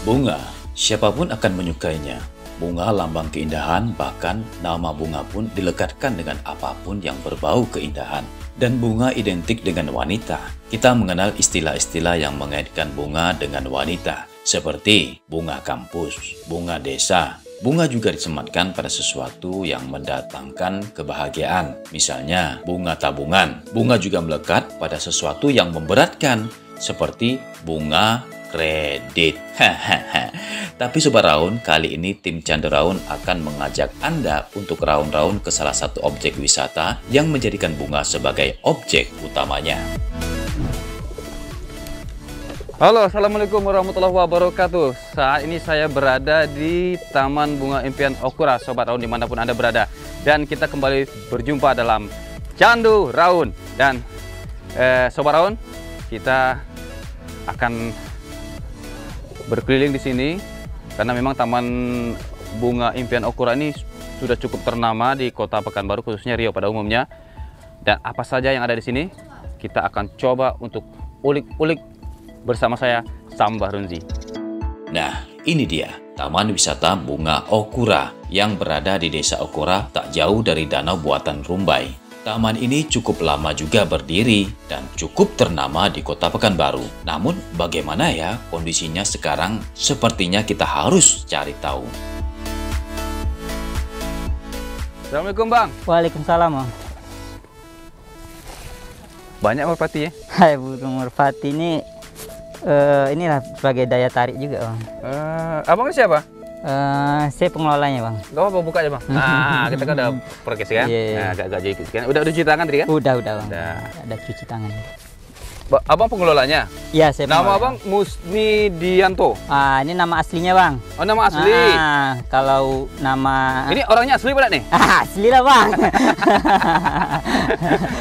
Bunga, siapapun akan menyukainya. Bunga lambang keindahan, bahkan nama bunga pun dilekatkan dengan apapun yang berbau keindahan. Dan bunga identik dengan wanita. Kita mengenal istilah-istilah yang mengaitkan bunga dengan wanita, seperti bunga kampus, bunga desa. Bunga juga disematkan pada sesuatu yang mendatangkan kebahagiaan. Misalnya, bunga tabungan. Bunga juga melekat pada sesuatu yang memberatkan, seperti bunga kredit. Tapi Sobat Raun, kali ini tim Canda Raun akan mengajak Anda untuk raun-raun ke salah satu objek wisata yang menjadikan bunga sebagai objek utamanya. Halo, Assalamualaikum warahmatullahi wabarakatuh. Saat ini saya berada di Taman Bunga Impian Okura, Sobat Raun dimanapun Anda berada. Dan kita kembali berjumpa dalam Candu Raun. Dan Sobat Raun, kita akan berkeliling di sini karena memang Taman Bunga Impian Okura ini sudah cukup ternama di Kota Pekanbaru, khususnya Riau pada umumnya. Dan apa saja yang ada di sini, kita akan coba untuk ulik-ulik bersama saya, Sam Bahrunzi. Nah, ini dia Taman Wisata Bunga Okura yang berada di Desa Okura, tak jauh dari Danau Buatan Rumbai. Taman ini cukup lama juga berdiri dan cukup ternama di Kota Pekanbaru. Namun bagaimana ya kondisinya sekarang? Sepertinya kita harus cari tahu. Assalamualaikum Bang. Waalaikumsalam, Bang. Banyak merpati ya? Hai, burung merpati ini inilah sebagai daya tarik juga, Bang. Abang siapa? Saya pengelolanya, Bang. Gak apa buka aja Bang. Nah, kita kan udah perkes kan? Yeah. Nah, agak jadi kan. Udah cuci tangan tadi kan? Udah, Bang. Udah. Ada cuci tangan. Abang pengelolanya? Iya, saya Nama pengelola. Abang Musni Dianto. Ini nama aslinya, Bang. Oh, nama asli. Kalau nama Ini orangnya asli pada nih? asli lah, Bang.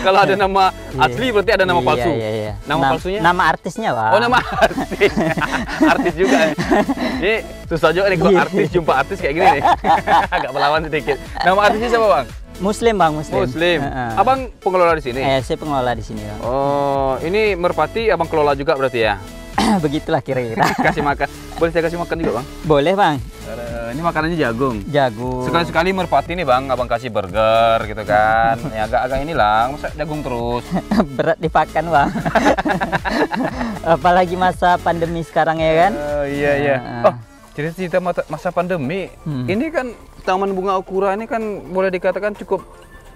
Kalau ada nama asli berarti ada nama palsu. Iya. Nama palsunya? Nama artisnya, Bang. Oh, nama artis. Artis juga ya. Ini susah juga nih kalau artis jumpa artis kayak gini nih. Agak melawan sedikit. Nama artisnya siapa, Bang? Muslim, Bang, Muslim. Muslim. Abang pengelola di sini? Saya pengelola di sini, Bang. Oh, ini merpati abang kelola juga berarti ya? Begitulah kira-kira. Kasih makan. Boleh saya kasih makan juga, Bang? Boleh, Bang. Ini makanannya jagung. Jagung. Sekali-sekali merpati nih, Bang, abang kasih burger gitu kan. Ya agak-agak inilah, masa jagung terus. Berat dipakan, Bang. Apalagi masa pandemi sekarang ya kan? Iya. Oh, cerita masa pandemi. Ini kan Taman Bunga Okura ini kan boleh dikatakan cukup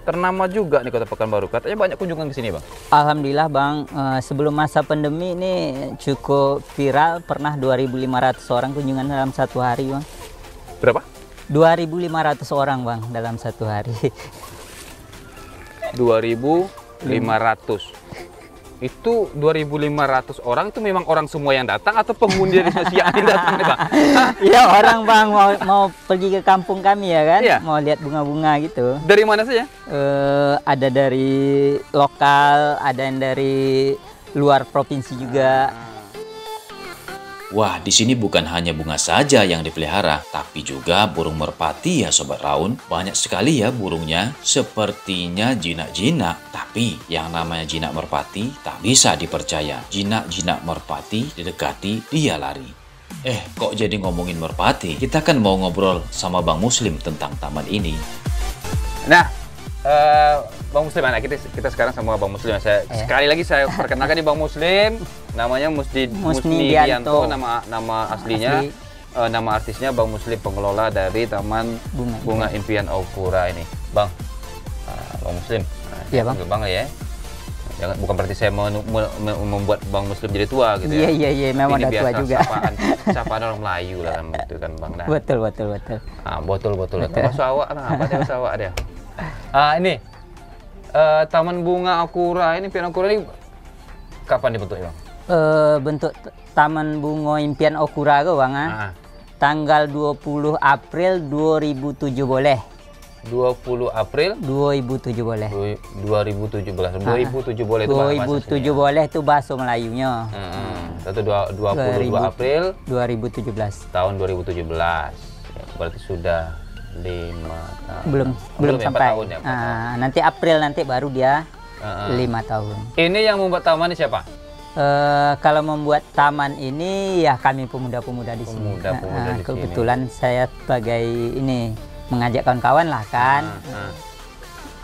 ternama juga nih Kota Pekanbaru. Katanya banyak kunjungan ke sini, Bang. Alhamdulillah, Bang. Sebelum masa pandemi ini cukup viral, pernah 2.500 orang kunjungan dalam satu hari, Bang. Berapa? 2.500 orang, Bang, dalam satu hari. 2.500. Itu 2.500 orang itu memang orang semua yang datang atau penghuni dari sosial yang datang nih, Bang? Iya, orang, Bang, mau pergi ke kampung kami ya kan? Iya. Mau lihat bunga-bunga gitu. Dari mana saja? Ada dari lokal, ada yang dari luar provinsi juga. Wah, di sini bukan hanya bunga saja yang dipelihara, tapi juga burung merpati ya Sobat Raun. Banyak sekali ya burungnya, sepertinya jinak-jinak. Tapi yang namanya jinak merpati tak bisa dipercaya. Jinak-jinak merpati didekati, dia lari. Kok jadi ngomongin merpati? Kita kan mau ngobrol sama Bang Muslim tentang taman ini. Nah, Bang Muslim, kita sekarang sama Bang Muslim. Sekali lagi saya perkenalkan nih Bang Muslim. Namanya Musni Dianto, nama aslinya. Nama artisnya Bang Muslim, pengelola dari Taman Bunga Impian Okura ini. Bang Muslim. Iya, Bang. Bang ya. Jangan, bukan berarti saya membuat Bang Muslim jadi tua gitu ya. Iya, memang udah tua juga. Sapaan orang Melayu lah kan, gitu kan, Bang. Nah. Betul. Botol. Termasuk awak lah, apa dia awak dia. Ini Taman Bunga Okura ini, Impian Okura ini kapan dibentuknya, Bang? Bentuk Taman Bunga Impian Okura ke, Bang? Tanggal 20 April 2007 boleh. 20 April 2007 boleh. 2017. 2007 boleh itu 2007 boleh itu bahasa Melayunya. Itu 22 April 2017. Tahun 2017. Ya, berarti sudah 5 tahun. Belum ya, sampai. 4 tahun ya, 4 tahun. Nanti April nanti baru dia 5 tahun. Ini yang membuat taman ini siapa? Kalau membuat taman ini ya kami pemuda-pemuda di sini. Pemuda-pemuda di kebetulan sini. Saya sebagai ini mengajak kawan-kawan lah kan.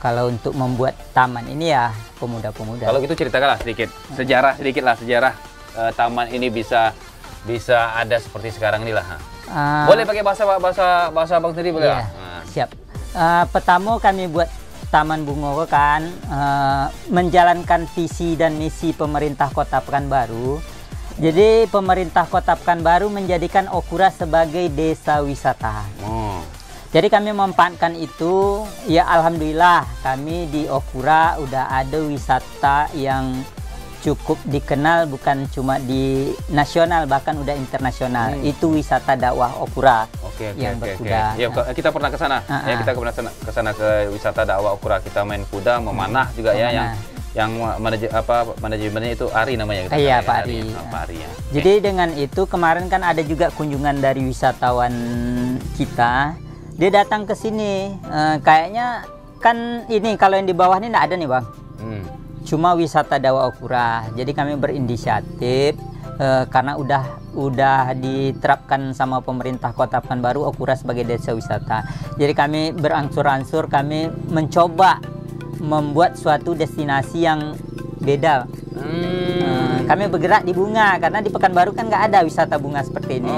Kalau untuk membuat taman ini ya pemuda-pemuda. Kalau gitu ceritakanlah sedikit sejarah taman ini bisa ada seperti sekarang ini lah. Boleh pakai bahasa Bang sendiri boleh? Iya, siap. Pertama kami buat Taman Bungo kan menjalankan visi dan misi pemerintah Kota Pekanbaru. Jadi pemerintah Kota Pekanbaru menjadikan Okura sebagai desa wisata. Jadi kami memanfaatkan itu, ya alhamdulillah kami di Okura udah ada wisata yang cukup dikenal bukan cuma di nasional bahkan udah internasional. Itu wisata dakwah Okura yang berkuda. Ya, kita pernah ke sana. Ya, kita pernah ke sana ke wisata dakwah Okura. Kita main kuda, memanah juga ya yang manajemennya itu Ari namanya gitu. Iya, Pak Ari. Pak Ari ya. Jadi dengan itu kemarin kan ada juga kunjungan dari wisatawan kita. Dia datang ke sini, kayaknya kan ini kalau yang di bawah ini nggak ada nih Bang. Cuma wisata dakwah Okura. Jadi kami berinisiatif karena udah diterapkan sama pemerintah Kota Pekanbaru Okura sebagai desa wisata. Jadi kami berangsur-angsur kami mencoba membuat suatu destinasi yang beda. Kami bergerak di bunga karena di Pekanbaru kan nggak ada wisata bunga seperti ini.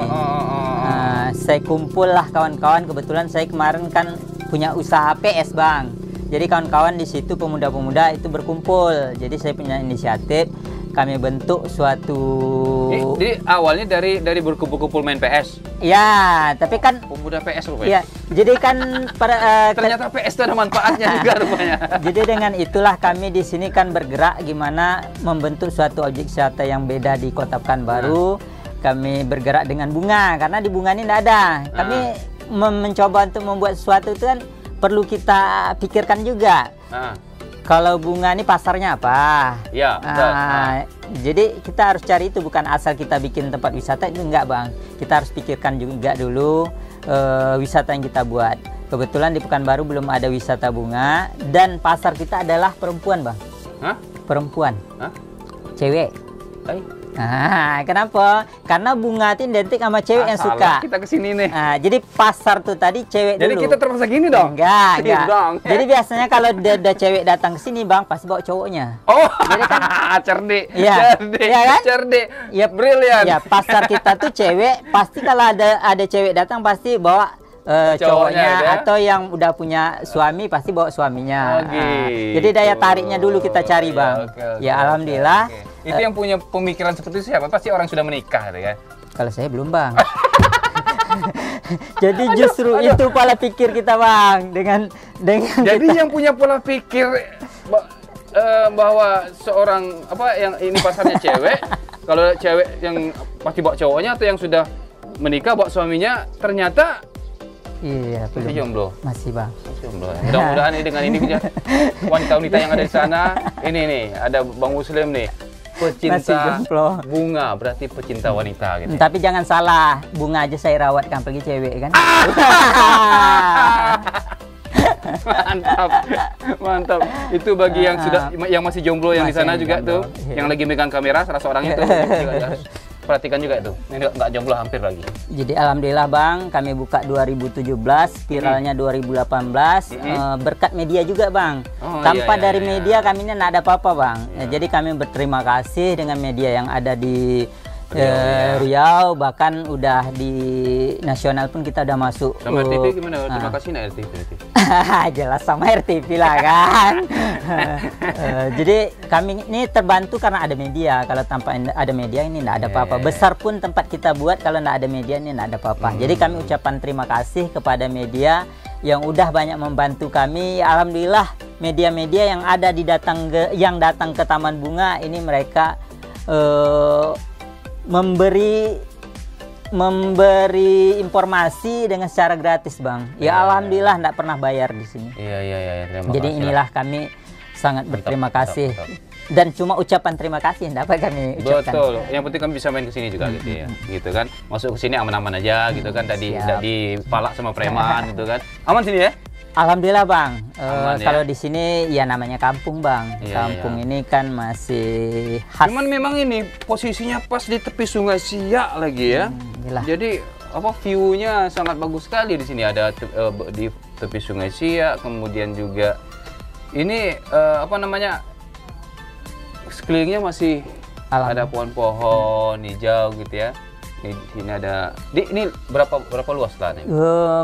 Saya kumpul lah kawan-kawan, kebetulan saya kemarin kan punya usaha PS Bang. Jadi kawan-kawan di situ pemuda-pemuda itu berkumpul. Jadi saya punya inisiatif, kami bentuk suatu. Jadi awalnya dari berkumpul-kumpul main PS. Ya, tapi kan pemuda PS rupanya. Iya, jadi kan ternyata PS itu ada manfaatnya juga rupanya. Jadi dengan itulah kami di sini kan bergerak gimana membentuk suatu objek wisata yang beda di Kota Pekanbaru. Kami bergerak dengan bunga karena di bunga ini tidak ada. Kami mencoba untuk membuat sesuatu itu kan perlu kita pikirkan juga. Kalau bunga ini pasarnya apa? Ya, jadi kita harus cari itu, bukan asal kita bikin tempat wisata itu enggak Bang. Kita harus pikirkan juga dulu wisata yang kita buat. Kebetulan di Pekanbaru belum ada wisata bunga dan pasar kita adalah perempuan Bang. Perempuan. Cewek. Kenapa? Karena bunga itu identik sama cewek yang suka. Kita kesini nih. Jadi pasar tuh tadi cewek jadi dulu. Jadi kita terpaksa gini dong? Enggak. Jadi biasanya kalau ada cewek datang ke sini Bang, pasti bawa cowoknya. Jadi kan cerdik. Iya kan? Cerdik. Ya, brilian. Ya, pasar kita tuh cewek, pasti kalau ada cewek datang pasti bawa cowoknya ya? Atau yang udah punya suami pasti bawa suaminya. Jadi daya tariknya dulu kita cari Bang. Ya alhamdulillah. Itu yang punya pemikiran seperti itu siapa? Pasti orang sudah menikah ya. Kalau saya belum Bang. Jadi justru itu pola pikir kita Bang dengan jadi kita... yang punya pola pikir bahwa seorang yang ini pasarnya cewek, kalau cewek yang pasti bawa cowoknya atau yang sudah menikah bawa suaminya, ternyata iya, masih jomblo. Masih Bang. Jomblo. Mudah-mudahan dengan ini wanita-wanita yang ada di sana, ini ada Bang Muslim nih, pecinta bunga, berarti pecinta wanita gitu. Tapi jangan salah, bunga aja saya rawat kan pergi cewek kan. Mantap. Itu bagi yang masih jomblo yang di sana juga tuh, yang lagi megang kamera salah seorang itu juga harus perhatikan juga itu. Ini nggak jomblo hampir lagi. Jadi alhamdulillah Bang, kami buka 2017, viralnya 2018, berkat media juga Bang. Tanpa dari media kami ini nggak ada apa-apa Bang. Jadi kami berterima kasih dengan media yang ada di Riau, bahkan udah di nasional pun kita udah masuk. Sama RTV gimana? Terima kasih nak RTV. Jelas sama RTV lah kan. Jadi kami ini terbantu karena ada media. Kalau tanpa ada media ini nggak ada apa-apa. Besar pun tempat kita buat, kalau nggak ada media ini nggak ada apa-apa. Jadi kami ucapan terima kasih kepada media yang udah banyak membantu kami. Alhamdulillah media-media yang datang ke Taman Bunga ini mereka memberi informasi dengan secara gratis Bang. Alhamdulillah enggak pernah bayar di sini. Iya. Jadi inilah kami sangat berterima kasih. Dan cuma ucapan terima kasih yang dapat kami ucapkan. Betul. Yang penting kami bisa main ke sini juga gitu ya. Gitu kan. Masuk ke sini aman-aman aja gitu kan. Tadi tidak dipalak sama preman gitu kan. Aman sini ya? Alhamdulillah Bang, Aman, kalau ya? di sini ya namanya kampung Bang. Iya, Kampung iya. ini kan masih khas. Cuman memang ini posisinya pas di tepi Sungai Siak lagi ya. Iyalah. Jadi apa view-nya sangat bagus sekali di sini, ada di tepi Sungai Siak, kemudian juga ini apa namanya, sekelilingnya masih Alam. ada pohon-pohon hijau gitu ya. Di sini ada, ini berapa luas lah nih?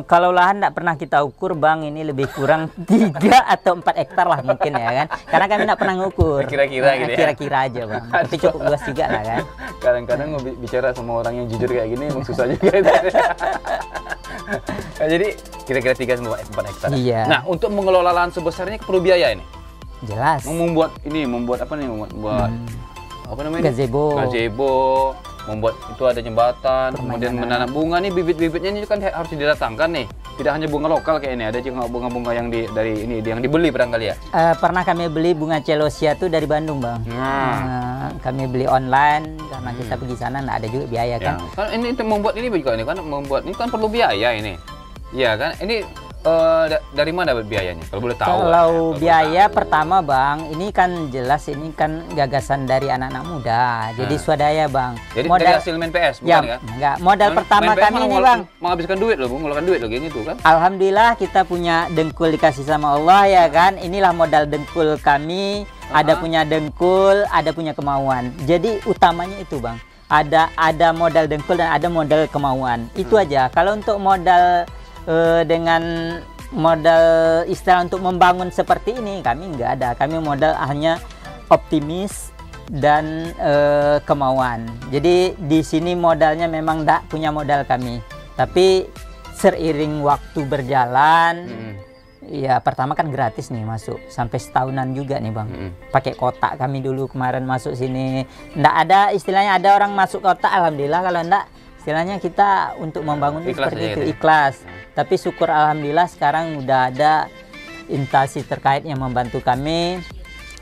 Kalau lahan tidak pernah kita ukur Bang, ini lebih kurang 3 atau 4 hektar lah mungkin ya kan. Karena kami tidak pernah ngukur. Kira-kira gitu ya? Kira-kira aja Bang. Tapi cukup luas juga lah kan. Kadang-kadang bicara sama orang yang jujur kayak gini emang susah juga itu. Nah, jadi kira-kira 3-4 hektar. Iya. Nah, untuk mengelola lahan sebesar ini perlu biaya ini. Jelas. Membuat apa nih? Membuat apa namanya? Gazebo, membuat itu ada jembatan, kemudian menanam bunga nih, bibit-bibitnya ini kan harus didatangkan nih. Tidak hanya bunga lokal kayak ini, ada juga bunga-bunga yang yang dibeli barangkali ya. Pernah kami beli bunga celosia tuh dari Bandung Bang. Kami beli online karena kita pergi sana nggak ada juga biaya kan. Ya, kan ini membuat ini juga ini kan membuat ini kan perlu biaya ini. Iya kan? Ini dari mana biayanya? Kalau boleh tahu. Kalau biaya pertama Bang, ini kan jelas ini kan gagasan dari anak-anak muda. Jadi swadaya Bang. Jadi modal dari hasil main PS bukan ya, kan? Enggak. Modal pertama main kami PS ini Bang. Menghabiskan duit loh, mengeluarkan duit loh kayak gitu kan. Alhamdulillah kita punya dengkul dikasih sama Allah ya kan. Inilah modal dengkul kami. Ada punya dengkul, ada punya kemauan. Jadi utamanya itu Bang. Ada modal dengkul dan ada modal kemauan. Itu aja. Kalau untuk modal dengan modal istilah untuk membangun seperti ini kami nggak ada. Kami modal hanya optimis dan kemauan. Jadi di sini modalnya memang tidak punya modal kami. Tapi seiring waktu berjalan, ya pertama kan gratis nih masuk sampai setahunan juga nih Bang. Pakai kotak kami dulu kemarin masuk sini. Nggak ada istilahnya ada orang masuk kotak, alhamdulillah. Kalau nggak istilahnya kita untuk membangun Ikhlas seperti aja itu gitu. ikhlas. Tapi syukur alhamdulillah sekarang udah ada instansi terkait yang membantu kami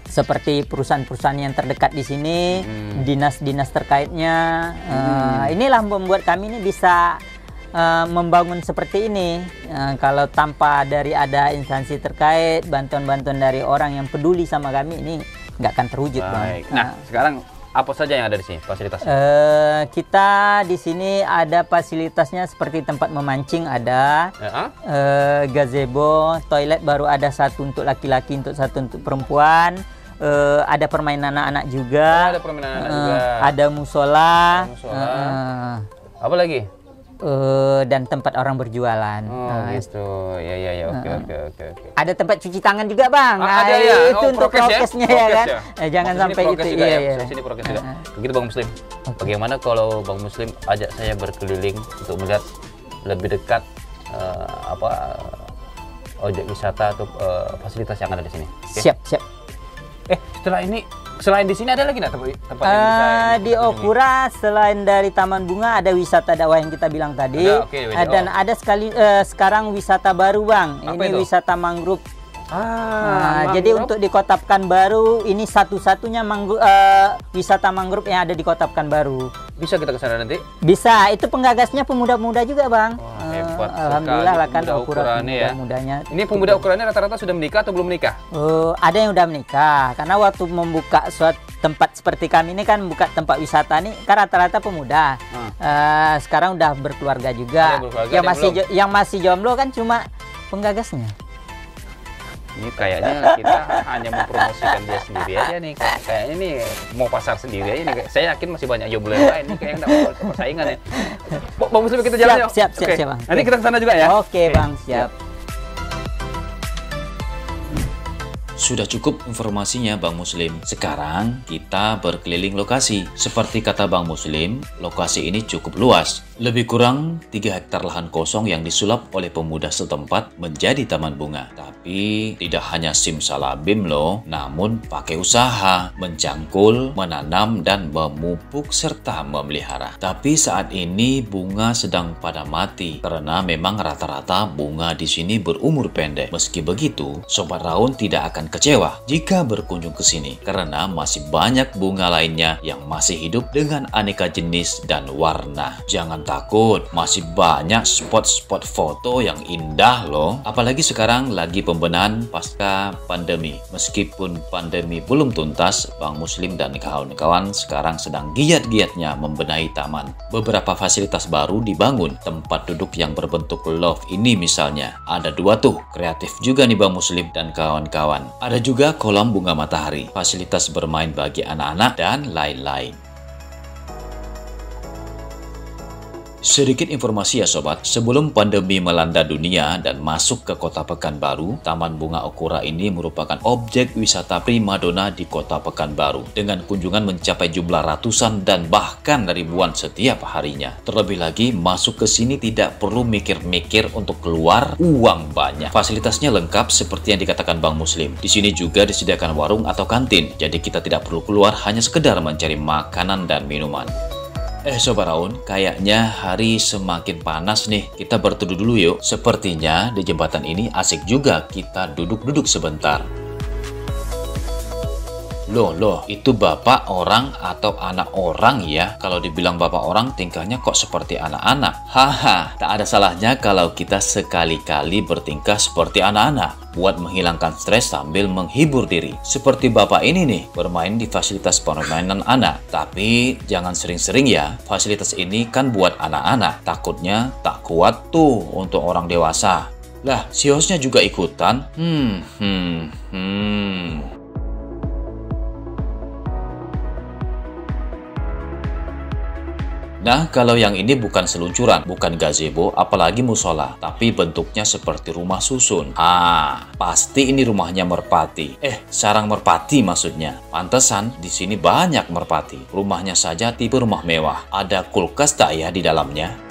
seperti perusahaan-perusahaan yang terdekat di sini, dinas-dinas terkaitnya. Inilah membuat kami ini bisa membangun seperti ini. Kalau tanpa dari ada instansi terkait, bantuan-bantuan dari orang yang peduli sama kami, ini nggak akan terwujud Bang. Nah, sekarang apa saja yang ada di sini fasilitasnya? Kita di sini ada fasilitasnya seperti tempat memancing ada, gazebo, toilet baru ada satu untuk laki-laki, untuk satu untuk perempuan, ada permainan anak-anak juga, ada permainan anak juga, ada musola, apa lagi? Dan tempat orang berjualan. Gitu, ya, oke. Ada tempat cuci tangan juga Bang. Ada ya, itu untuk prokesnya ya kan. Jangan sampai itu. Iya. Sini prokes juga. Begitu Bang Muslim. Bagaimana kalau Bang Muslim ajak saya berkeliling untuk melihat lebih dekat objek wisata atau fasilitas yang ada di sini? Okay? Siap. Setelah ini, selain di sini ada lagi nggak tempat yang bisa di Okura selain dari Taman Bunga ada wisata dakwah yang kita bilang tadi, dan ada sekarang wisata baru Bang. Apa ini itu? wisata mangrove. Jadi untuk di Kota Pekanbaru ini satu-satunya wisata mangrove yang ada di Kota Pekanbaru. Bisa kita ke sana nanti? Bisa, itu penggagasnya pemuda-pemuda juga Bang. Hebat Alhamdulillah lah kan Okura ini ya. Pemuda-mudanya. Ini pemuda Okura ini rata-rata sudah menikah atau belum menikah? Ada yang udah menikah, karena waktu membuka suatu tempat seperti kami ini kan buka tempat wisata nih kan rata-rata pemuda. Sekarang udah berkeluarga juga. Yang masih jomblo kan cuma penggagasnya. Ini kayaknya kita hanya mempromosikan dia sendiri aja nih. Kayaknya ini mau pasar sendiri aja nih. Saya yakin masih banyak jomblo yang lain nih kayaknya nggak mau persaingan ya. Bang Muslim kita jalan yuk. Siap Bang. Nanti kita ke sana juga ya. Oke Bang, siap. Sudah cukup informasinya Bang Muslim. Sekarang kita berkeliling lokasi. Seperti kata Bang Muslim, lokasi ini cukup luas. Lebih kurang 3 hektar lahan kosong yang disulap oleh pemuda setempat menjadi taman bunga. Tapi tidak hanya simsalabim loh, namun pakai usaha, mencangkul, menanam, dan memupuk serta memelihara. Tapi saat ini bunga sedang pada mati karena memang rata-rata bunga di sini berumur pendek. Meski begitu, Sobat Raun tidak akan kecewa jika berkunjung ke sini karena masih banyak bunga lainnya yang masih hidup dengan aneka jenis dan warna. Jangan takut, masih banyak spot-spot foto yang indah loh. Apalagi sekarang lagi pembenahan pasca pandemi. Meskipun pandemi belum tuntas, Bang Muslim dan kawan-kawan sekarang sedang giat-giatnya membenahi taman. Beberapa fasilitas baru dibangun, tempat duduk yang berbentuk love ini misalnya. Ada 2 tuh, kreatif juga nih Bang Muslim dan kawan-kawan. Ada juga kolam bunga matahari, fasilitas bermain bagi anak-anak dan lain-lain. Sedikit informasi ya sobat, sebelum pandemi melanda dunia dan masuk ke kota Pekanbaru, Taman Bunga Okura ini merupakan objek wisata primadona di kota Pekanbaru dengan kunjungan mencapai jumlah ratusan dan bahkan ribuan setiap harinya. Terlebih lagi, masuk ke sini tidak perlu mikir-mikir untuk keluar uang banyak. Fasilitasnya lengkap seperti yang dikatakan Bang Muslim. Di sini juga disediakan warung atau kantin, jadi kita tidak perlu keluar hanya sekedar mencari makanan dan minuman. Sobat Raun, kayaknya hari semakin panas nih. Kita berteduh dulu yuk. Sepertinya di jembatan ini asik juga kita duduk-duduk sebentar. Loh, itu bapak orang atau anak orang ya? Kalau dibilang bapak orang, tingkahnya kok seperti anak-anak? Haha, tak ada salahnya kalau kita sekali-kali bertingkah seperti anak-anak, buat menghilangkan stres sambil menghibur diri. Seperti bapak ini nih, bermain di fasilitas permainan anak. Tapi jangan sering-sering ya, fasilitas ini kan buat anak-anak. Takutnya tak kuat tuh untuk orang dewasa. Lah, si hostnya juga ikutan? Nah, kalau yang ini bukan seluncuran, bukan gazebo, apalagi musola, tapi bentuknya seperti rumah susun. Pasti ini rumahnya merpati. Sarang merpati maksudnya. Pantesan di sini banyak merpati. Rumahnya saja tipe rumah mewah. Ada kulkas tak ya di dalamnya?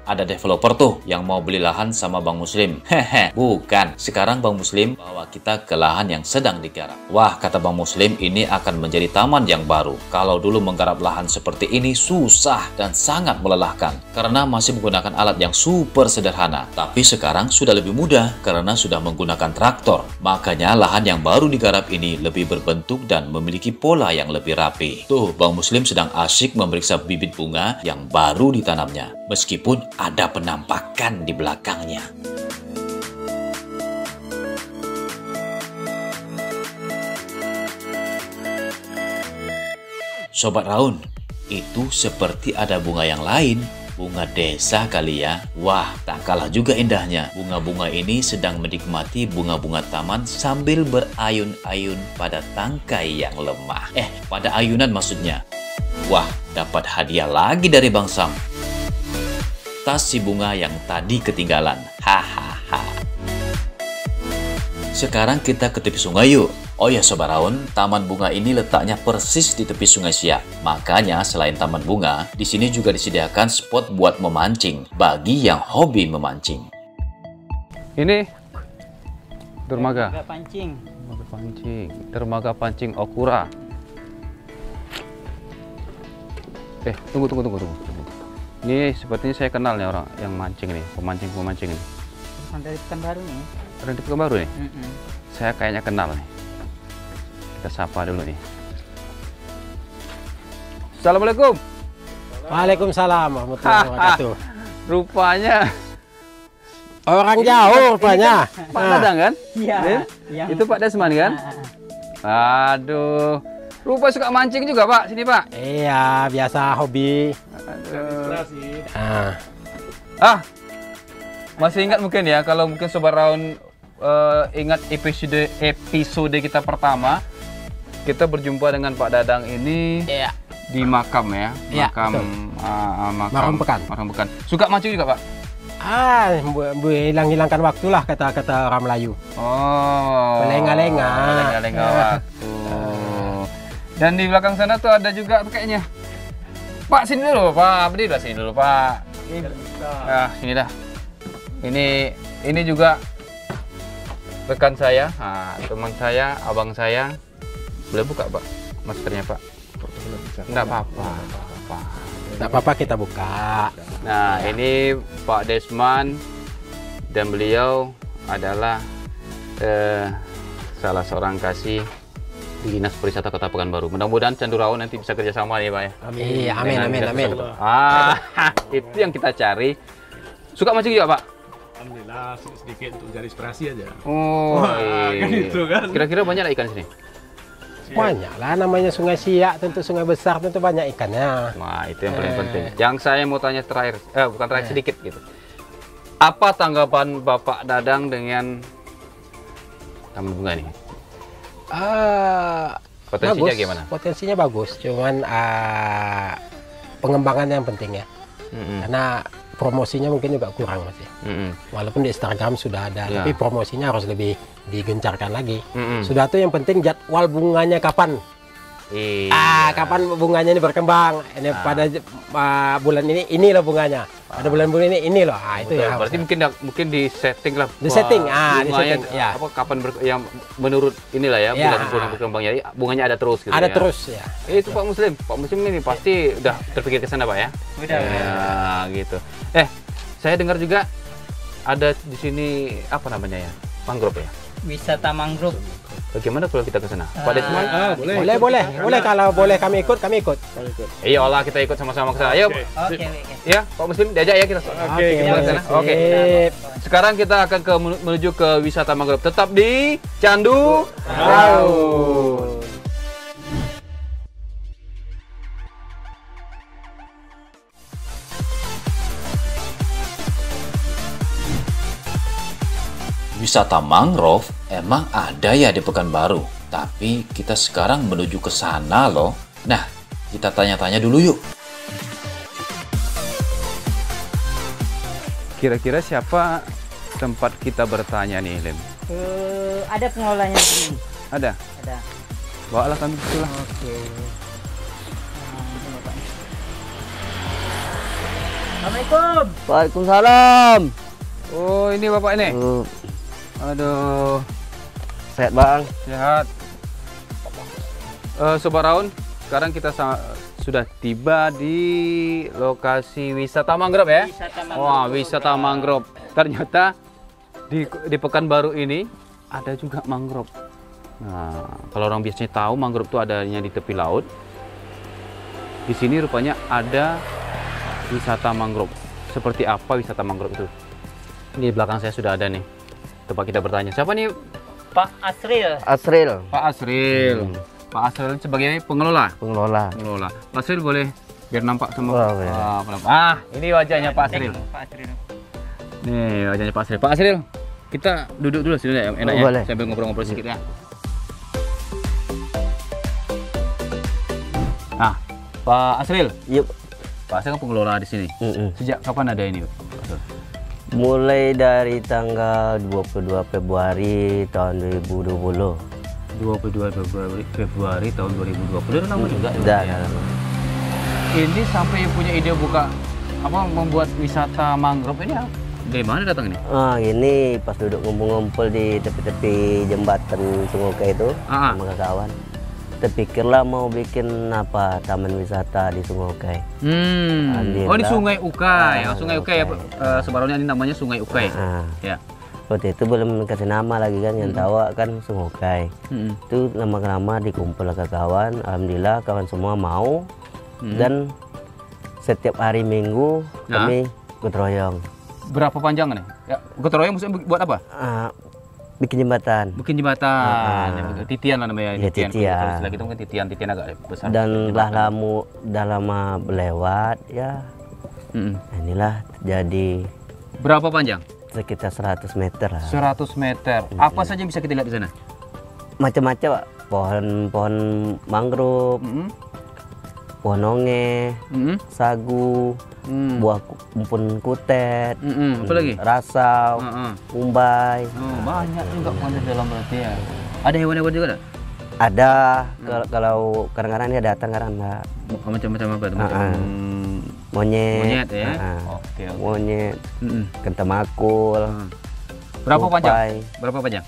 Ada developer tuh yang mau beli lahan sama Bang Muslim. Bukan. Sekarang Bang Muslim bawa kita ke lahan yang sedang digarap. Wah, kata Bang Muslim, ini akan menjadi taman yang baru. Kalau dulu menggarap lahan seperti ini susah dan sangat melelahkan karena masih menggunakan alat yang super sederhana. Tapi sekarang sudah lebih mudah karena sudah menggunakan traktor. Makanya lahan yang baru digarap ini lebih berbentuk dan memiliki pola yang lebih rapi. Tuh, Bang Muslim sedang asyik memeriksa bibit bunga yang baru ditanamnya. Meskipun ada penampakan di belakangnya. Sobat Raun, itu seperti ada bunga yang lain. Bunga desa kali ya. Wah, tak kalah juga indahnya. Bunga-bunga ini sedang menikmati bunga-bunga taman sambil berayun-ayun pada tangkai yang lemah. Pada ayunan maksudnya. Wah, dapat hadiah lagi dari Bang Sam. Tas si bunga yang tadi ketinggalan. Hahaha. Sekarang kita ke tepi sungai yuk. Oh ya Sobat Raun, taman bunga ini letaknya persis di tepi sungai Siak. Makanya selain taman bunga, di sini juga disediakan spot buat memancing bagi yang hobi memancing. Ini dermaga. Dermaga pancing Okura. Tunggu. Ini sepertinya saya kenal nih orang yang mancing nih, pemancing ini. Dari Pekanbaru nih. Dari Pekanbaru nih? Saya kayaknya kenal nih. Kita sapa dulu nih. Assalamualaikum. Waalaikumsalam warahmatullahi wabarakatuh. Rupanya orang jauh rupanya. Pak Dadang kan? Iya. Itu Pak Desman kan? Aduh. Rupa suka mancing juga Pak, sini Pak. Iya, biasa hobi. Masih ingat mungkin ya, kalau mungkin Sobat Raun ingat episode kita pertama, kita berjumpa dengan Pak Dadang ini di makam ya, makam Pekan. Suka mancing juga Pak? Hilang-hilangkan waktu lah kata orang Melayu. Lenga-lenga waktu. Dan di belakang sana tuh ada juga kayaknya. Pak, sini dulu Pak, berdiri sini dulu Pak. Sini dah. Ini juga rekan saya, teman saya, abang saya. Boleh buka Pak maskernya Pak? Enggak apa-apa. Enggak apa-apa, kita buka. Nah, ini Pak Desman dan beliau adalah salah seorang kasih Dinas Pariwisata Kota Pekanbaru. Mudah-mudahan Candurawo nanti bisa kerjasama nih Pak ya. Iya, amin, amin, amin. Itu yang kita cari. Suka mancing juga Pak? Alhamdulillah sedikit untuk cari inspirasi aja. Oh, kan itu kan. Kira-kira banyak ikan sini? Banyak lah, namanya Sungai Siak, tentu sungai besar, tentu banyak ikannya. Wah, itu yang paling penting. Yang saya mau tanya terakhir, bukan terakhir sedikit gitu. Apa tanggapan Bapak Dadang dengan taman bunga ini? Potensinya Bagus, gimana? potensinya bagus, cuman pengembangan yang penting ya. Karena promosinya mungkin juga kurang masih. Walaupun di Instagram sudah ada, Ya. tapi promosinya harus lebih digencarkan lagi. Sudah tuh yang penting jadwal bunganya kapan. Kapan bunganya ini berkembang? Ini pada bulan ini loh bunganya. Pada bulan-bulan ini loh. Itu ya. Berarti mungkin di setting lah. Di setting, di bunganya, setting, ya. Apa kapan yang menurut inilah ya, Ya. bulan berkembangnya bunganya ada terus gitu Ada ya. terus ya. Itu Pak Muslim ini pasti udah terpikir ke sana Pak ya? Udah. Ya, gitu. Saya dengar juga ada di sini apa namanya ya? Mangrove ya? Wisata mangrove. Bagaimana kalau kita ke sana? Pak Desmond? Boleh kalau boleh kami ikut. Iyalah kita ikut sama-sama ke sana. Ayo. Oke. Ya, Pak Muslim diajak ya kita. Oke, kita ke sana. Oke. Sekarang kita akan menuju ke wisata mangrove. Tetap di Candu Raus. Wisata mangrove emang ada ya di Pekanbaru, tapi kita sekarang menuju ke sana loh. Nah, kita tanya-tanya dulu yuk. Kira-kira siapa tempat kita bertanya nih, Lem? Ada pengelolanya di sini. Ada? Ada. Bawalah kami ke situ lah. Oke. Assalamualaikum. Waalaikumsalam. Oh, ini Bapak ini. Aduh, Sehat bang. sehat. Sobat Raun, sekarang kita sudah tiba di lokasi wisata mangrove ya. Wah, wisata mangrove. Ternyata di Pekanbaru ini ada juga mangrove. Nah, kalau orang biasanya tahu mangrove itu adanya di tepi laut. Di sini rupanya ada wisata mangrove. Seperti apa wisata mangrove itu? Ini di belakang saya sudah ada nih tempat kita bertanya. Siapa nih? Pak Asril. Asril. Pak Asril. Pak Asril sebagai pengelola. Pengelola. Pak Asril boleh biar nampak sama. Oh, ya. Ini wajahnya Pak Asril. Pak Asril. Nih wajahnya Pak Asril. Pak Asril, kita duduk dulu sini ya, enaknya. Boleh. Sambil ngobrol-ngobrol sedikit ya. Nah, Pak Asril. Yuk. Pak Asril kan pengelola di sini. Sejak kapan ada ini, Pak Asril? Mulai dari tanggal 22 Februari tahun 2020. 22 Februari tahun 2020. Udah lama juga. Udah. Ya. Ini sampai punya ide buka membuat wisata mangrove ini apa? Dari mana datang ini? Ini pas duduk ngumpul-ngumpul di tepi-tepi jembatan Sungai itu sama kawan. Terpikirlah mau bikin taman wisata di Sungai. Oh, di Sungai Ukai. Sungai Ukai ya, sebenarnya ini namanya Sungai Ukai. Ya. Waktu itu belum kasih nama lagi kan, yang tahu kan Sungai. Itu lama-lama dikumpul ke kawan. Alhamdulillah kawan semua mau. Dan setiap hari Minggu kami gotong royong. Berapa panjang nih? Ya, gotong royong maksudnya buat apa? Bikin jembatan. Bikin jembatan. Titian lah namanya. Ya, titian. Kalau istilah gitu kan titian agak besar. Dan dah lama lewat ya. Inilah jadi Berapa panjang? sekitar 100 meter lah. 100 meter. Apa saja yang bisa kita lihat di sana? Macam-macam, Pak. Pohon mangrove, pohon onge, sagu, buah kumpul kutet, Apa lagi? rasau, umbai. Oh, banyak juga pohon di dalam berarti ya. Ada hewan-hewan juga ada? Ada kalau kadang-kadang dia datang, kadang enggak. Macam-macam apa? Monyet. Monyet ya. Oke. Monyet, kentamakul. Berapa tupai. panjang? Berapa panjang?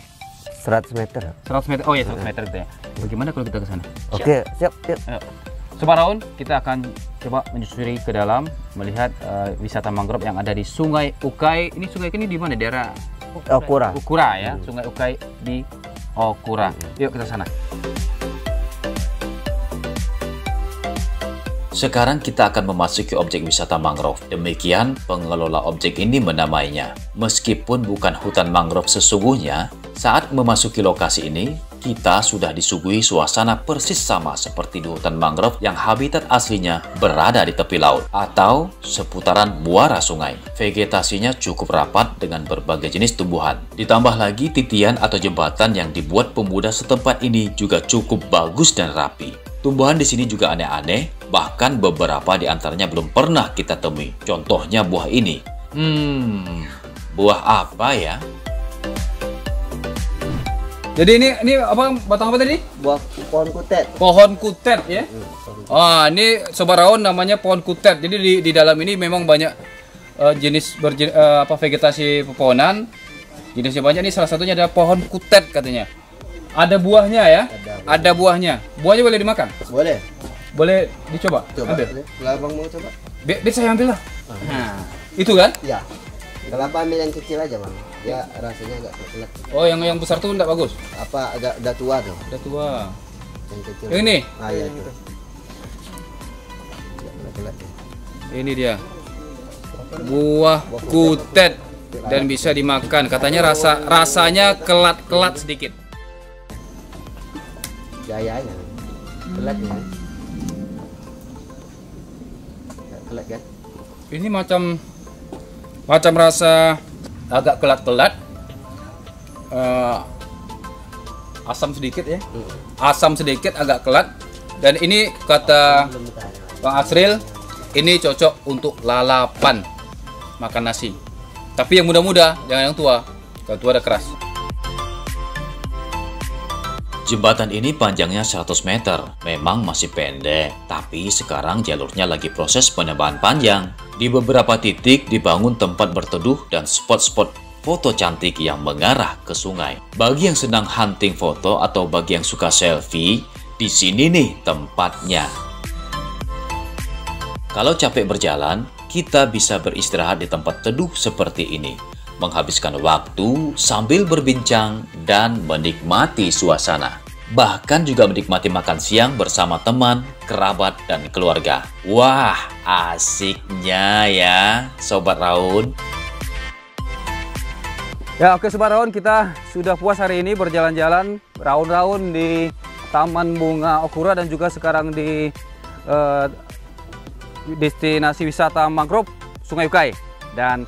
100 meter. 100 meter. Oh ya, 100 meter itu ya. Bagaimana kalau kita ke sana? Oke, siap. Ayo. Sobat Raun, kita akan coba menyusuri ke dalam melihat wisata mangrove yang ada di Sungai Ukai. Ini sungai ini di mana? Daerah Okura. Ukura ya. Sungai Ukai di Okura. Yuk kita sana. Sekarang kita akan memasuki objek wisata mangrove. Demikian pengelola objek ini menamainya. Meskipun bukan hutan mangrove sesungguhnya, saat memasuki lokasi ini, kita sudah disuguhi suasana persis sama seperti di hutan mangrove yang habitat aslinya berada di tepi laut atau seputaran muara sungai. Vegetasinya cukup rapat dengan berbagai jenis tumbuhan. Ditambah lagi titian atau jembatan yang dibuat pemuda setempat ini juga cukup bagus dan rapi. Tumbuhan di sini juga aneh-aneh, bahkan beberapa di antaranya belum pernah kita temui. Contohnya buah ini. Buah apa ya? Jadi ini apa, batang apa tadi? Buah pohon kutet. Pohon kutet ya. Ini Sobat Rawon namanya pohon kutet. Jadi di dalam ini memang banyak jenis vegetasi pepohonan. Jenisnya banyak, nih salah satunya ada pohon kutet katanya. Ada buahnya ya? Ada buahnya. Buahnya boleh dimakan? Boleh. Boleh dicoba? Coba. Ambil. Kalau Bang mau coba. Biar saya ambil lah. Nah, itu kan? Ya. Kelapa ambil yang kecil aja, Bang. Ya rasanya agak kelet. Oh, yang besar tuh enggak bagus? Apa agak udah tua tuh? Udah tua. Yang kecil. Yang ini? Ah, iya itu. Ya, ini dia. Buah kutet dan bisa dimakan. Katanya rasanya kelat-kelat sedikit. Gayanya. Kelet ya. Kelet kan? Ini macam rasa agak kelat-kelat, asam sedikit ya, asam sedikit, agak kelat. Dan ini kata Bang Asril, ini cocok untuk lalapan makan nasi. Tapi yang muda-muda, jangan yang tua. Kalau tua ada keras. Jembatan ini panjangnya 100 meter, memang masih pendek, tapi sekarang jalurnya lagi proses penambahan panjang. Di beberapa titik dibangun tempat berteduh dan spot-spot foto cantik yang mengarah ke sungai. Bagi yang senang hunting foto atau bagi yang suka selfie, di sini nih tempatnya. Kalau capek berjalan, kita bisa beristirahat di tempat teduh seperti ini, menghabiskan waktu sambil berbincang dan menikmati suasana. Bahkan juga menikmati makan siang bersama teman, kerabat, dan keluarga. Wah, asiknya ya, Sobat Rawon. Ya, oke Sobat Rawon, kita sudah puas hari ini berjalan-jalan raun-raun di Taman Bunga Okura dan juga sekarang di destinasi wisata mangrove Sungai Ukai. Dan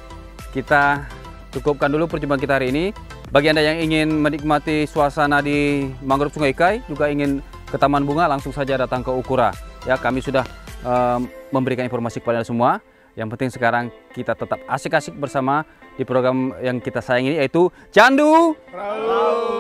kita cukupkan dulu perjumpaan kita hari ini. Bagi Anda yang ingin menikmati suasana di mangrove Sungai Ukai, juga ingin ke Taman Bunga, langsung saja datang ke Ukura. Ya, kami sudah memberikan informasi kepada Anda semua. Yang penting sekarang kita tetap asik-asik bersama di program yang kita sayangi, yaitu Candu Rawon.